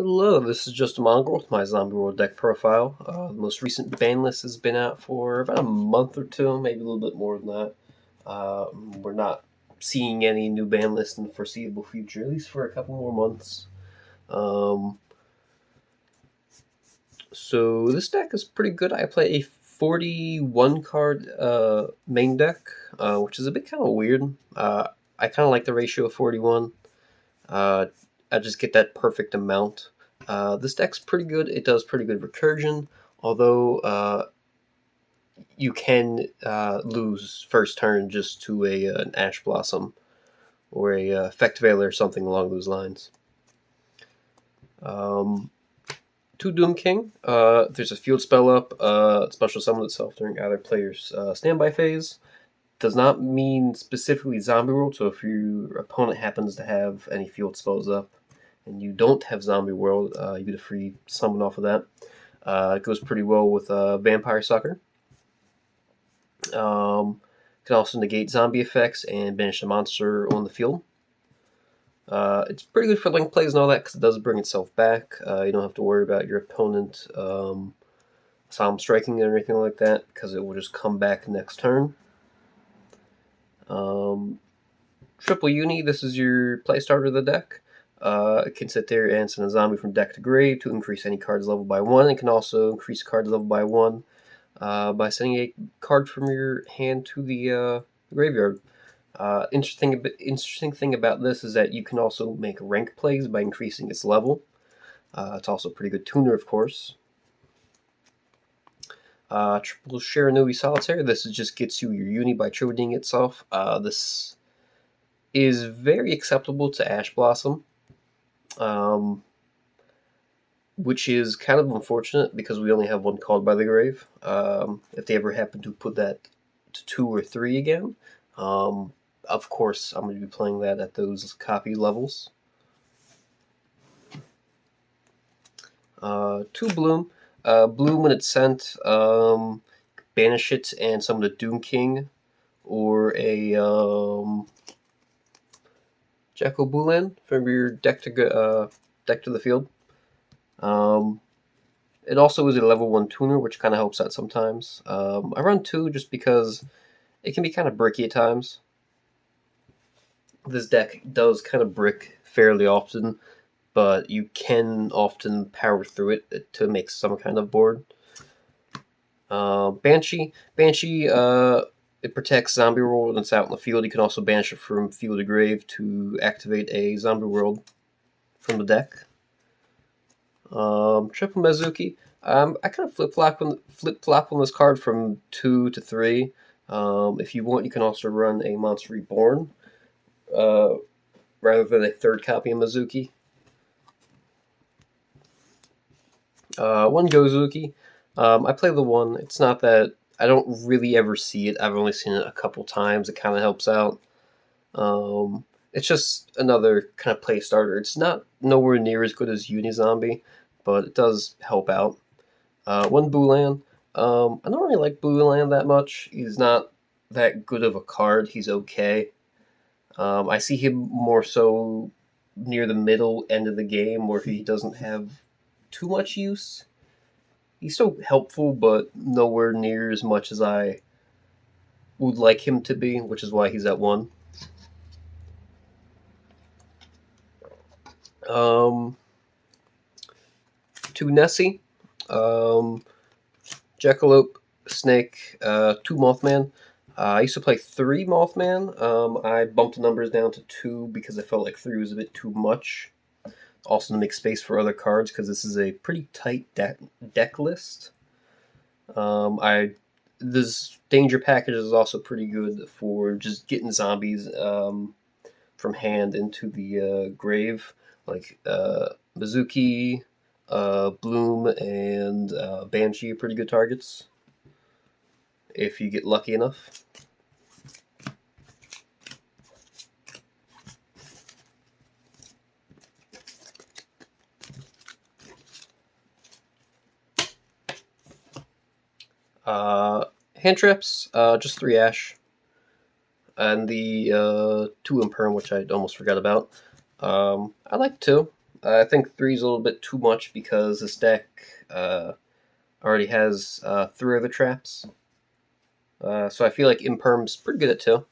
Hello, this is just a mongrel with my Zombie World deck profile. The most recent ban list has been out for about a month or two, maybe a little bit more than that. We're not seeing any new ban lists in the foreseeable future, at least for a couple more months. Um, so this deck is pretty good. I play a 41 card main deck, which is a bit kind of weird. I kind of like the ratio of 41. Uh, I just get that perfect amount. This deck's pretty good. It does pretty good recursion, although you can lose first turn just to an Ash Blossom or a Effect Veiler or something along those lines. To Doom King, there's a field spell up, special summon itself during either player's standby phase. Does not mean specifically Zombie World, so if your opponent happens to have any field spells up and you don't have Zombie World, you get a free summon off of that. It goes pretty well with Vampire Sucker. Can also negate zombie effects and banish a monster on the field. It's pretty good for link plays and all that because it does bring itself back. You don't have to worry about your opponent Psalm striking or anything like that because it will just come back next turn. Triple Uni, this is your play starter of the deck. It can sit there and send a zombie from deck to grave to increase any card's level by 1. It can also increase card's level by 1 by sending a card from your hand to the graveyard. Interesting thing about this is that you can also make rank plays by increasing its level. It's also a pretty good tuner, of course. Triple Shiranui Solitaire. This just gets you your uni by tributing itself. This is very acceptable to Ash Blossom, which is kind of unfortunate because we only have one called by the grave. If they ever happen to put that to 2 or 3 again, of course I'm going to be playing that at those copy levels. 2 Bloom. Bloom, when it's sent, banish it and summon a Doom King or a Jacko Boolan from your deck to the field. It also is a level 1 tuner, which kind of helps out sometimes. I run 2 just because it can be kind of bricky at times. This deck does kind of brick fairly often, but you can often power through it to make some kind of board. Banshee, it protects Zombie World when it's out in the field. You can also banish it from field to grave to activate a Zombie World from the deck. Triple Mizuki, I kind of flip flop on this card from 2 to 3. If you want, you can also run a Monster Reborn rather than a third copy of Mizuki. 1 Gozuki. I play the 1. It's not that I don't really ever see it. I've only seen it a couple times. It kind of helps out. It's just another kind of play starter. It's not nowhere near as good as Unizombie, but it does help out. 1 Boolan. I don't really like Boolan that much. He's not that good of a card. He's okay. I see him more so near the middle end of the game where he doesn't have too much use. He's still helpful, but nowhere near as much as I would like him to be, which is why he's at 1. To Nessie, Jackalope, Snake, 2 Mothman. I used to play 3 Mothman. I bumped the numbers down to 2 because I felt like 3 was a bit too much. Also to make space for other cards because this is a pretty tight deck list. This danger package is also pretty good for just getting zombies from hand into the grave, like Mizuki, Bloom, and Banshee are pretty good targets if you get lucky enough. Hand traps, just 3 Ash. And the 2 Imperm, which I almost forgot about. I like 2. I think 3 is a little bit too much because this deck already has 3 other traps. So I feel like Imperm's pretty good at 2.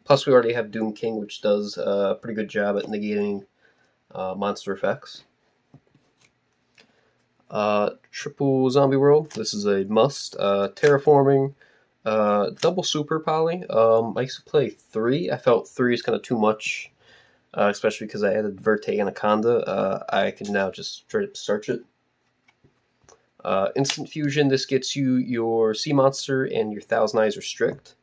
Plus, we already have Doom King, which does a pretty good job at negating monster effects. Triple Zombie World. This is a must. Terraforming. Double Super Poly. I used to play 3. I felt 3 is kind of too much, especially because I added Verte Anaconda. I can now just straight up search it. Instant Fusion. This gets you your Sea Monster and your Thousand Eyes Restrict.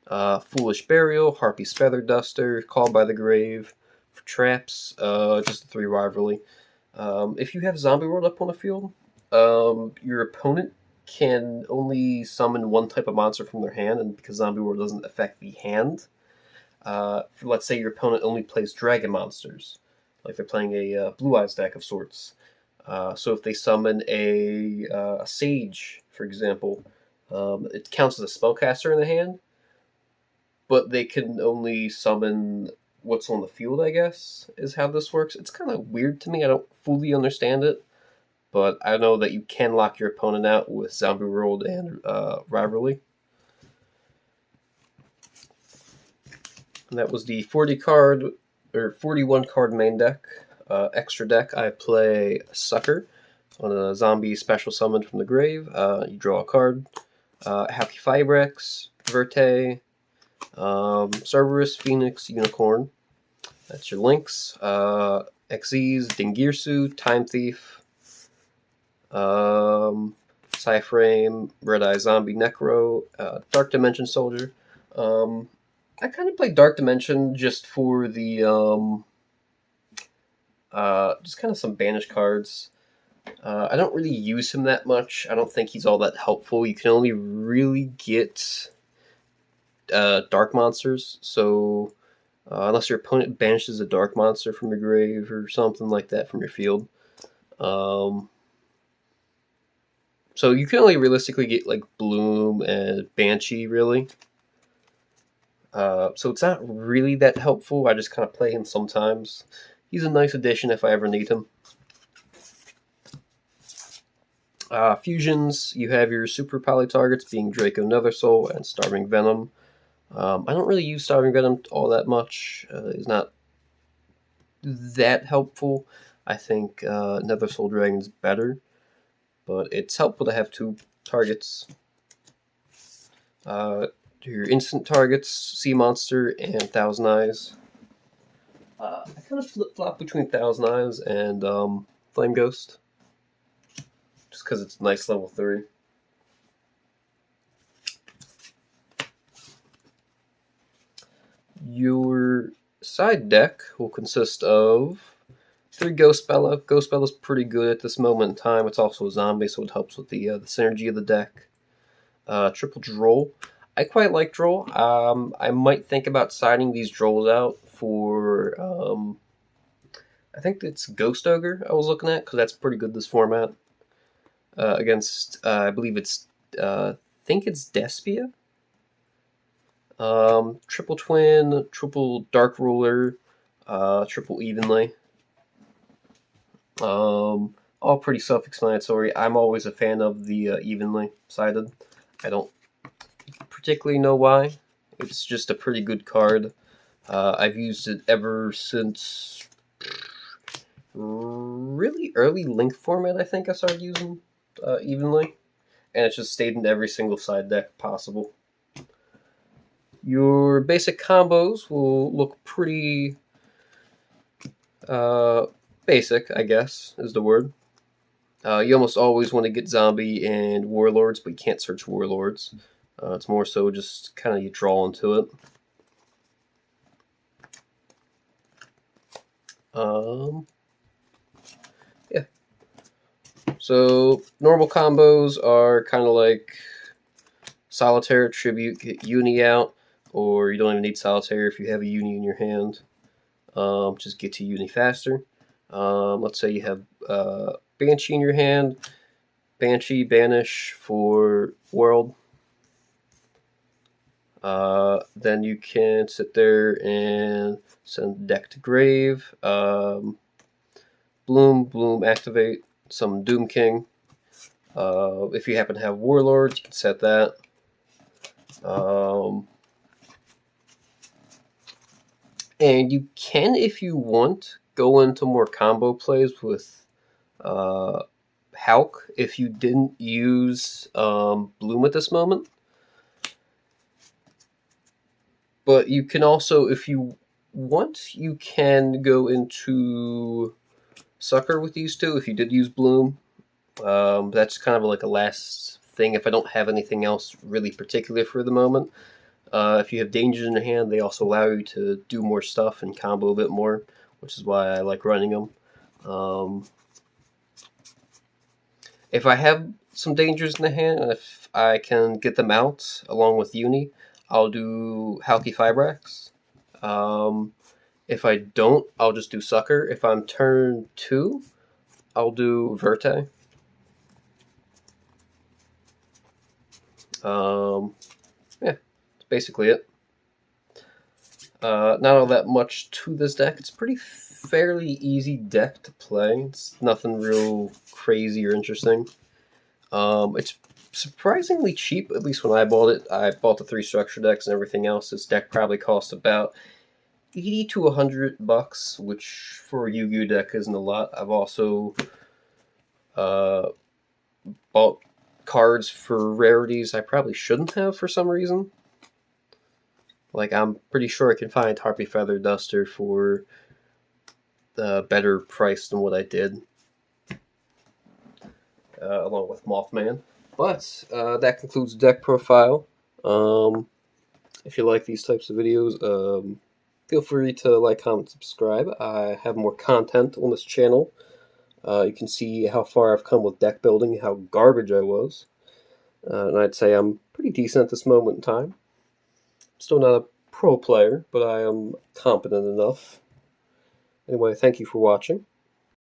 Foolish Burial. Harpy's Feather Duster. Call by the Grave. For traps, just a 3 rivalry. If you have Zombie World up on the field, your opponent can only summon one type of monster from their hand, and because Zombie World doesn't affect the hand, let's say your opponent only plays dragon monsters, like they're playing a Blue Eyes deck of sorts. So if they summon a Sage, for example, it counts as a spellcaster in the hand, but they can only summon what's on the field, I guess, is how this works. It's kind of weird to me. I don't fully understand it, but I know that you can lock your opponent out with Zombie World and Rivalry. And that was the 40 card or 41 card main deck. Extra deck, I play Sucker on a zombie special summon from the grave. You draw a card. Halqifibrax, Verte, Cerberus, Phoenix, Unicorn. That's your links. Xyz, Dingirsu, Time Thief, Psyframe, Red Eye Zombie, Necro, Dark Dimension Soldier. I kind of play Dark Dimension just for the just kind of some banished cards. I don't really use him that much. I don't think he's all that helpful. You can only really get dark monsters, so unless your opponent banishes a dark monster from your grave or something like that from your field. So you can only realistically get like Bloom and Banshee, really. So it's not really that helpful. I just kind of play him sometimes. He's a nice addition if I ever need him. Fusions, you have your super poly targets being Draco Nethersoul and Starving Venom. I don't really use Starving Venom all that much. It's not that helpful. I think Nethersoul Dragon's better, but it's helpful to have 2 targets. Your instant targets, Sea Monster and Thousand Eyes. I kind of flip-flop between Thousand Eyes and Flame Ghost, just because it's nice level 3. Your side deck will consist of 3 Ghost Bella. Ghost Bella's pretty good at this moment in time. It's also a zombie, so it helps with the synergy of the deck. Triple Droll. I quite like Droll. I might think about siding these Drolls out for, I think it's Ghost Ogre I was looking at, because that's pretty good this format. Against, I believe it's, I think it's Despia. Triple Twin, Triple Dark Ruler, Triple Evenly. All pretty self-explanatory. I'm always a fan of the evenly sided. I don't particularly know why. It's just a pretty good card. I've used it ever since really early Link format, I think I started using evenly. And it's just stayed in every single side deck possible. Your basic combos will look pretty basic, I guess, is the word. You almost always want to get Zombie and Warlords, but you can't search Warlords. It's more so just kind of you draw into it. Yeah. So normal combos are kind of like Solitaire, Tribute, get Uni out, or you don't even need Solitaire if you have a Uni in your hand. Just get to Uni faster. Let's say you have Banshee in your hand. Banshee, banish for World. Then you can sit there and send deck to grave. Bloom, Bloom, activate some Doom King. If you happen to have Warlords, you can set that. And you can, if you want, go into more combo plays with Halq if you didn't use Bloom at this moment. But you can also, if you want, you can go into Sucker with these two if you did use Bloom. That's kind of like a last thing if I don't have anything else really particular for the moment. If you have dangers in your hand, they also allow you to do more stuff and combo a bit more, which is why I like running them. If I have some dangers in the hand, and if I can get them out along with Uni, I'll do Halqifibrax. If I don't, I'll just do Sucker. If I'm turn 2, I'll do Verte. Yeah, that's basically it. Not all that much to this deck. It's a pretty fairly easy deck to play. It's nothing real crazy or interesting. It's surprisingly cheap, at least when I bought it. I bought the 3 structure decks and everything else. This deck probably cost about $80 to $100, which for a Yu-Gi-Oh deck isn't a lot. I've also bought cards for rarities I probably shouldn't have for some reason. Like, I'm pretty sure I can find Harpy Feather Duster for a better price than what I did, along with Mothman. But that concludes the deck profile. If you like these types of videos, feel free to like, comment, subscribe. I have more content on this channel. You can see how far I've come with deck building, how garbage I was. And I'd say I'm pretty decent at this moment in time. Still not a pro player, but I am competent enough. Anyway, thank you for watching.